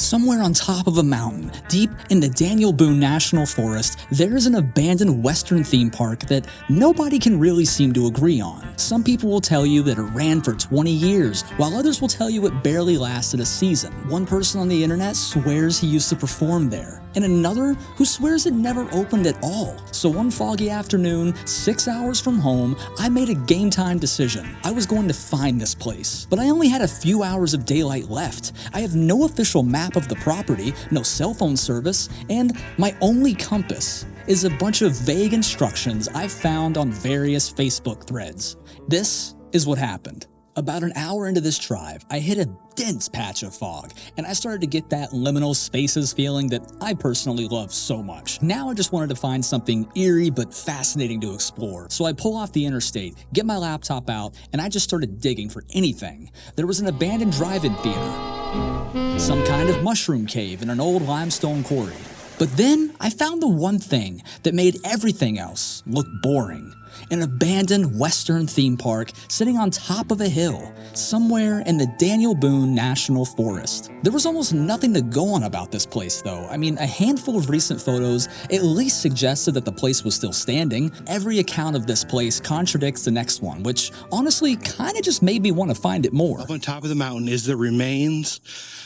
Somewhere on top of a mountain, deep in the Daniel Boone National Forest, there is an abandoned Western theme park that nobody can really seem to agree on. Some people will tell you that it ran for 20 years, while others will tell you it barely lasted a season. One person on the internet swears he used to perform there, and another who swears it never opened at all. So one foggy afternoon, 6 hours from home, I made a game time decision. I was going to find this place, but I only had a few hours of daylight left. I have no official map of the property, no cell phone service, and my only compass is a bunch of vague instructions I found on various Facebook threads. This is what happened. About an hour into this drive, I hit a dense patch of fog, and I started to get that liminal spaces feeling that I personally love so much. Now I just wanted to find something eerie but fascinating to explore. So I pull off the interstate, get my laptop out, and I just started digging for anything. There was an abandoned drive-in theater, some kind of mushroom cave in an old limestone quarry. But then I found the one thing that made everything else look boring. An abandoned Western theme park sitting on top of a hill, somewhere in the Daniel Boone National Forest. There was almost nothing to go on about this place though. I mean, a handful of recent photos at least suggested that the place was still standing. Every account of this place contradicts the next one, which honestly kinda just made me want to find it more. Up on top of the mountain is the remains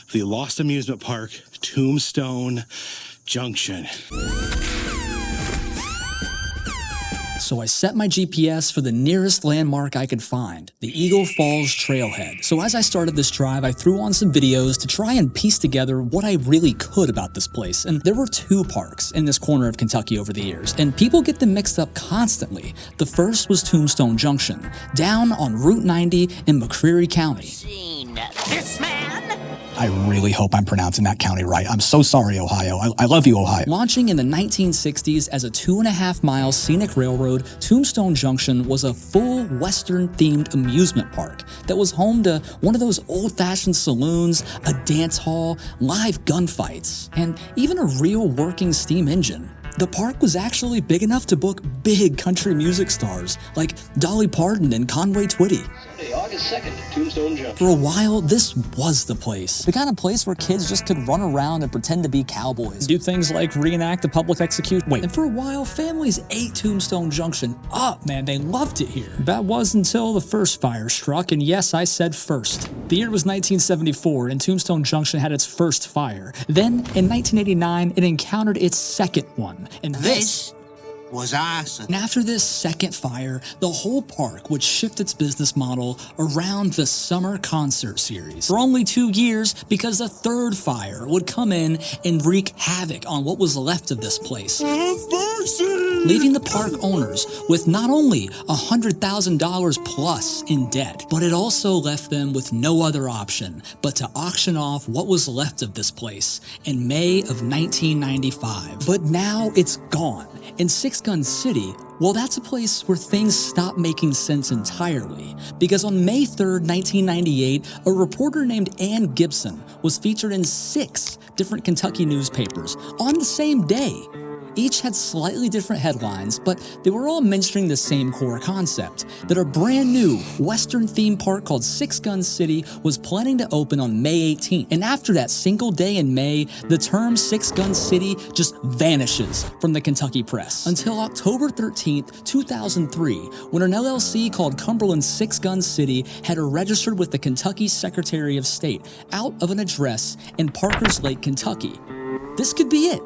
of the lost amusement park, Tombstone Junction. So I set my GPS for the nearest landmark I could find, the Eagle Falls Trailhead. So as I started this drive, I threw on some videos to try and piece together what I really could about this place. And there were two parks in this corner of Kentucky over the years, and people get them mixed up constantly. The first was Tombstone Junction, down on Route 90 in McCreary County. Seen this man? I really hope I'm pronouncing that county right. I'm so sorry, Ohio. I love you, Ohio. Launching in the 1960s as a 2.5-mile scenic railroad, Tombstone Junction was a full Western-themed amusement park that was home to one of those old-fashioned saloons, a dance hall, live gunfights, and even a real working steam engine. The park was actually big enough to book big country music stars like Dolly Parton and Conway Twitty. Sunday, August 2nd, Tombstone Junction. For a while, this was the place. The kind of place where kids just could run around and pretend to be cowboys. Do things like reenact a public execution. Wait, and for a while, families ate Tombstone Junction up, man. They loved it here. That was until the first fire struck, and yes, I said first. The year was 1974, and Tombstone Junction had its first fire. Then, in 1989, it encountered its second one. And this was awesome. And after this second fire, the whole park would shift its business model around the summer concert series for only 2 years, because the third fire would come in and wreak havoc on what was left of this place, leaving the park owners with not only $100,000 plus in debt, but it also left them with no other option but to auction off what was left of this place in May of 1995. But now it's gone. In Six Gun City, well, that's a place where things stop making sense entirely, because on May 3rd, 1998, a reporter named Ann Gibson was featured in 6 different Kentucky newspapers on the same day. Each had slightly different headlines, but they were all mentioning the same core concept, that a brand new Western theme park called Six Gun City was planning to open on May 18th. And after that single day in May, the term Six Gun City just vanishes from the Kentucky press. Until October 13th, 2003, when an LLC called Cumberland Six Gun City had registered with the Kentucky Secretary of State out of an address in Parkers Lake, Kentucky. This could be it.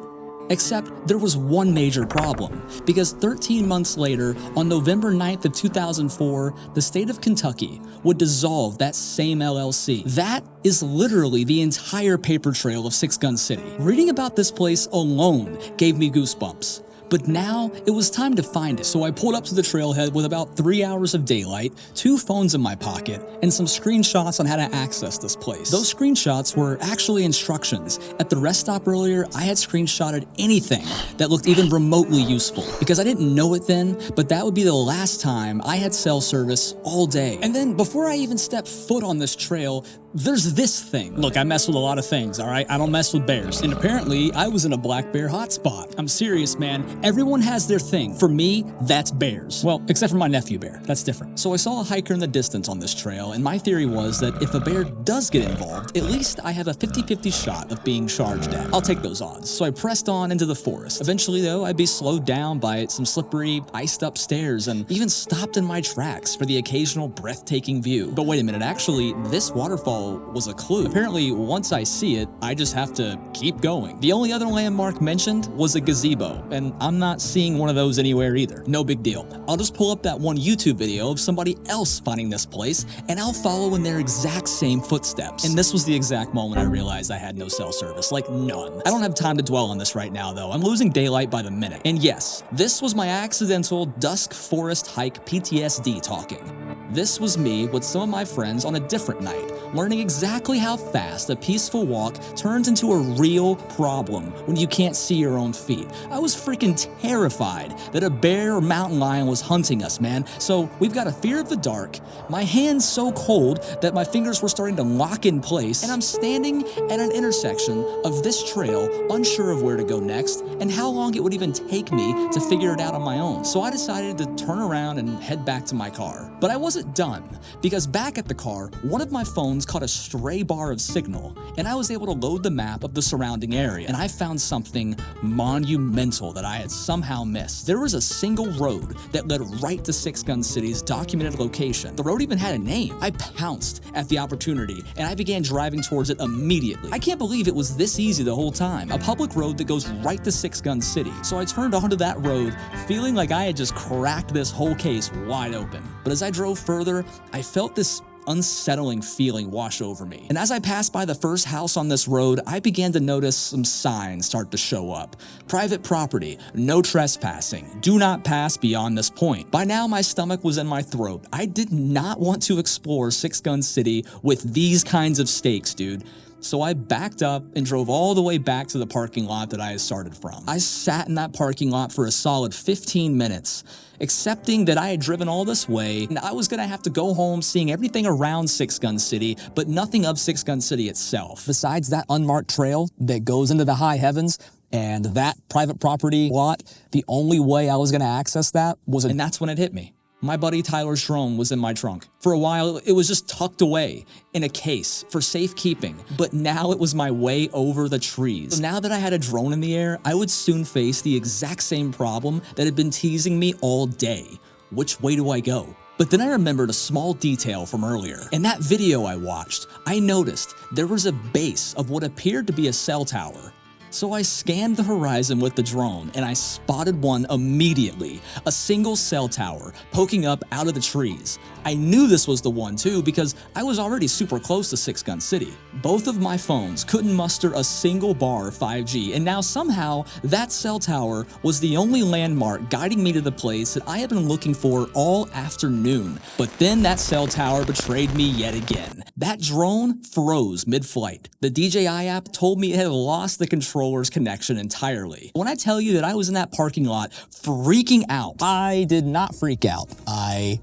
Except there was one major problem, because 13 months later, on November 9th of 2004, the state of Kentucky would dissolve that same LLC. That is literally the entire paper trail of Six Gun City. Reading about this place alone gave me goosebumps. But now it was time to find it, so I pulled up to the trailhead with about 3 hours of daylight, 2 phones in my pocket, and some screenshots on how to access this place. Those screenshots were actually instructions. At the rest stop earlier, I had screenshotted anything that looked even remotely useful, because I didn't know it then, but that would be the last time I had cell service all day. And then before I even stepped foot on this trail, there's this thing. Look, I mess with a lot of things, all right? I don't mess with bears. And apparently, I was in a black bear hotspot. I'm serious, man. Everyone has their thing. For me, that's bears. Well, except for my nephew bear. That's different. So I saw a hiker in the distance on this trail, and my theory was that if a bear does get involved, at least I have a 50-50 shot of being charged at. I'll take those odds. So I pressed on into the forest. Eventually, though, I'd be slowed down by some slippery, iced up stairs and even stopped in my tracks for the occasional breathtaking view. But wait a minute, actually, this waterfall was a clue. Apparently, once I see it, I just have to keep going. The only other landmark mentioned was a gazebo, and I'm not seeing one of those anywhere either. No big deal. I'll just pull up that one YouTube video of somebody else finding this place, and I'll follow in their exact same footsteps. And this was the exact moment I realized I had no cell service, like none. I don't have time to dwell on this right now, though. I'm losing daylight by the minute. And yes, this was my accidental dusk forest hike PTSD talking. This was me with some of my friends on a different night, learning exactly how fast a peaceful walk turns into a real problem when you can't see your own feet. I was freaking terrified that a bear or mountain lion was hunting us, man. So we've got a fear of the dark, my hands so cold that my fingers were starting to lock in place, and I'm standing at an intersection of this trail, unsure of where to go next and how long it would even take me to figure it out on my own. So I decided to turn around and head back to my car. But I wasn't done, because back at the car, one of my phones caught a stray bar of signal, and I was able to load the map of the surrounding area, and I found something monumental that I had somehow missed. There was a single road that led right to Six Gun City's documented location. The road even had a name. I pounced at the opportunity, and I began driving towards it immediately. I can't believe it was this easy the whole time. A public road that goes right to Six Gun City. So I turned onto that road, feeling like I had just cracked this whole case wide open. But as I drove further, I felt this unsettling feeling wash over me. And as I passed by the first house on this road, I began to notice some signs start to show up. Private property, no trespassing, do not pass beyond this point. By now, my stomach was in my throat. I did not want to explore Six Gun City with these kinds of stakes, dude. So I backed up and drove all the way back to the parking lot that I had started from. I sat in that parking lot for a solid 15 minutes, accepting that I had driven all this way and I was gonna have to go home seeing everything around Six Gun City, but nothing of Six Gun City itself. Besides that unmarked trail that goes into the high heavens and that private property lot, the only way I was gonna access that was, and that's when it hit me. My buddy Tyler's drone was in my trunk. For a while, it was just tucked away in a case for safekeeping, but now it was my way over the trees. So now that I had a drone in the air, I would soon face the exact same problem that had been teasing me all day. Which way do I go? But then I remembered a small detail from earlier. In that video I watched, I noticed there was a base of what appeared to be a cell tower. So I scanned the horizon with the drone and I spotted one immediately, a single cell tower poking up out of the trees. I knew this was the one too because I was already super close to Six Gun City. Both of my phones couldn't muster a single bar of 5G, and now somehow that cell tower was the only landmark guiding me to the place that I had been looking for all afternoon. But then that cell tower betrayed me yet again. That drone froze mid-flight. The DJI app told me it had lost the controller's connection entirely. When I tell you that I was in that parking lot freaking out, I did not freak out. I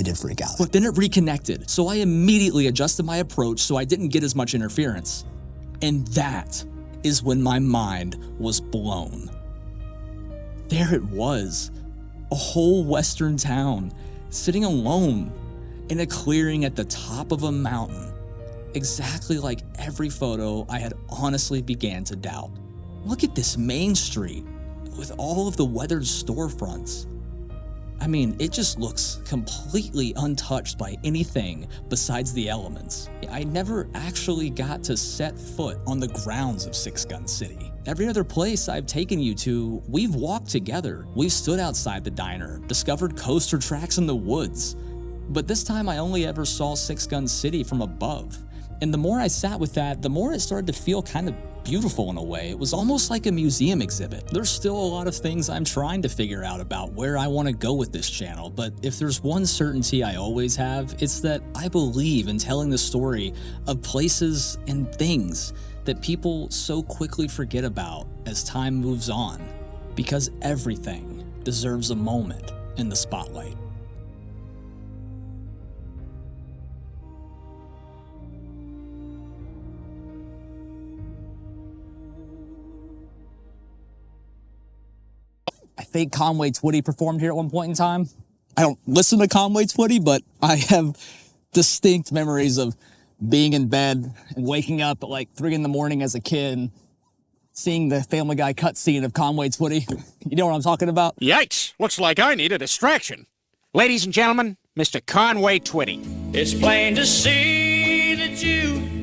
did freak out. But then it reconnected, so I immediately adjusted my approach so I didn't get as much interference. And that is when my mind was blown. There it was, a whole western town, sitting alone in a clearing at the top of a mountain, exactly like every photo I had honestly began to doubt. Look at this main street with all of the weathered storefronts. I mean, it just looks completely untouched by anything besides the elements. I never actually got to set foot on the grounds of Six Gun City. Every other place I've taken you to, we've walked together. We've stood outside the diner, discovered coaster tracks in the woods. But this time I only ever saw Six Gun City from above. And the more I sat with that, the more it started to feel kind of beautiful in a way. It was almost like a museum exhibit. There's still a lot of things I'm trying to figure out about where I want to go with this channel, but if there's one certainty I always have, it's that I believe in telling the story of places and things that people so quickly forget about as time moves on, because everything deserves a moment in the spotlight. think Conway Twitty performed here at one point in time. I don't listen to Conway Twitty, but I have distinct memories of being in bed and waking up at like 3 a.m. as a kid and seeing the Family Guy cutscene of Conway Twitty. You know what I'm talking about? Yikes! Looks like I need a distraction. Ladies and gentlemen, Mr. Conway Twitty. It's plain to see that you